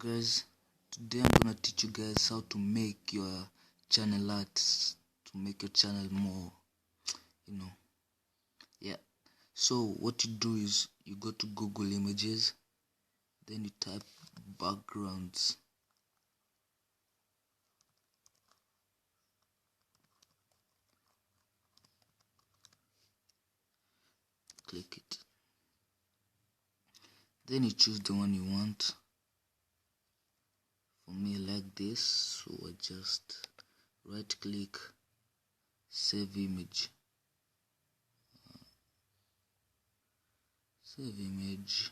Guys, today I'm gonna teach you guys how to make your channel art, to make your channel more, yeah. So what you do is you go to Google Images, then you type backgrounds, click it, then you choose the one you want. For me, I like this, so I just right click, save image, save image.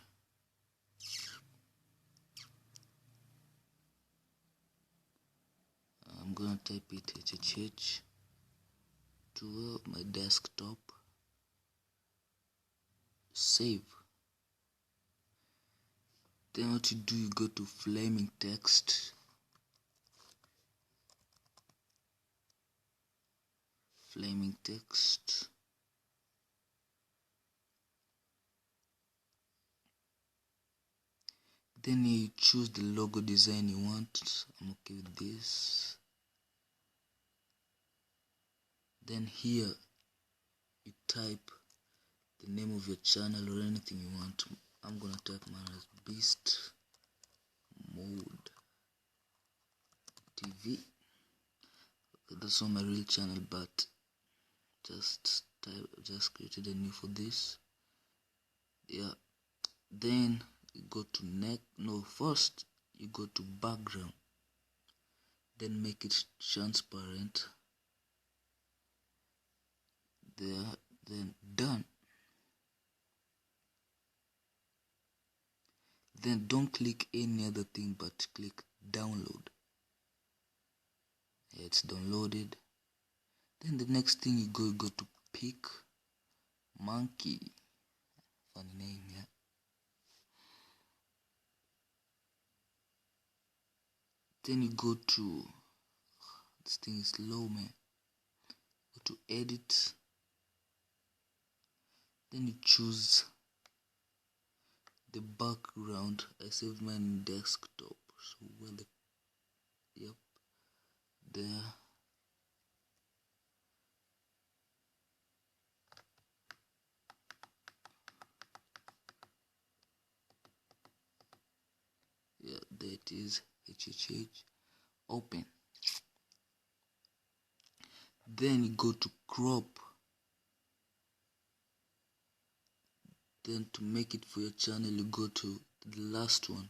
I'm gonna type it HHH to my desktop, save. Then what you do, you go to flaming text, then you choose the logo design you want. I'm okay with this. Then here you type the name of your channel or anything you want. I'm gonna type mine as Beast Mode TV. That's not my real channel, but just created a new for this. Yeah. Then you go to first you go to background, then make it transparent. There, then done. Then don't click any other thing but click download. It's downloaded. Then the next thing you go to pick monkey. Funny name, yeah. Then you go to, this thing is low, man. Go to edit. Then you choose the background. I saved mine in desktop, so yep, there. Yeah, there it is. HHH. Open. Then you go to crop. Then to make it for your channel, you go to the last one,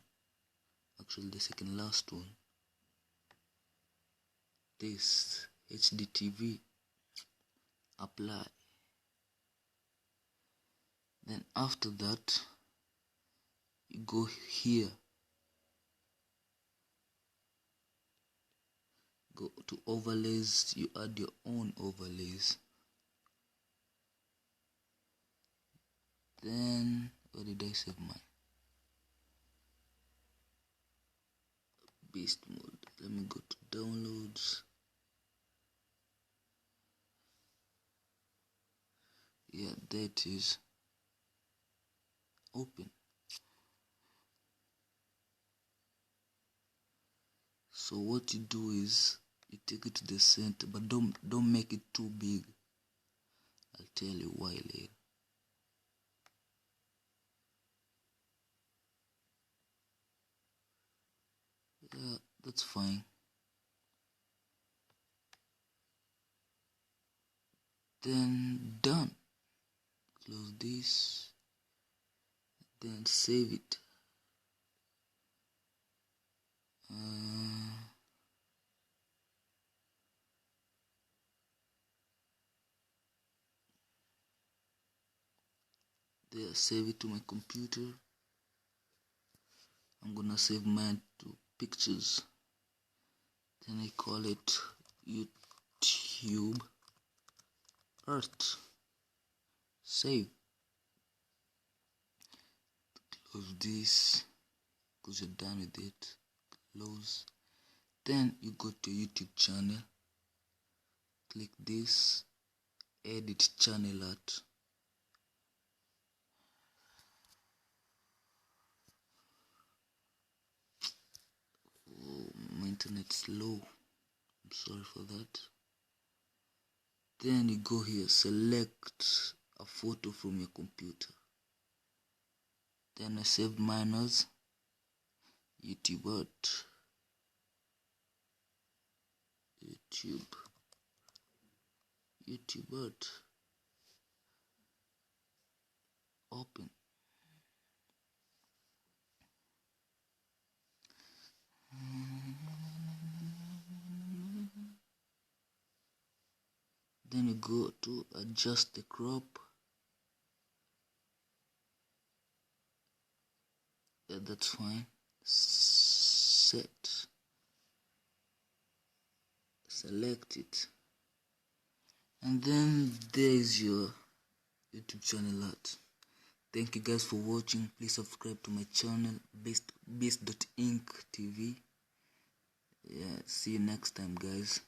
actually the second last one, this HDTV. Apply. Then after that you go here, go to overlays, you add your own overlays. Then where did I save mine? Beast Mode. Let me go to downloads. Yeah, there it is. Open. So what you do is you take it to the center, but don't make it too big. I'll tell you why later. Yeah, that's fine. Then done. Close this. Then save it. There, save it to my computer. I'm gonna save mine to pictures. Then I call it YouTube Art. Save. Close this because you're done with it. Close. Then you go to YouTube channel. Click this. Edit channel art. internet slow, I'm sorry for that. Then you go here, select a photo from your computer. Then I saved mine as YouTube. Open. Then you go to adjust the crop. Yeah, that's fine. Set. Select it. And then there is your YouTube channel art. Thank you guys for watching. Please subscribe to my channel, Beast.Inc TV. Yeah, see you next time, guys.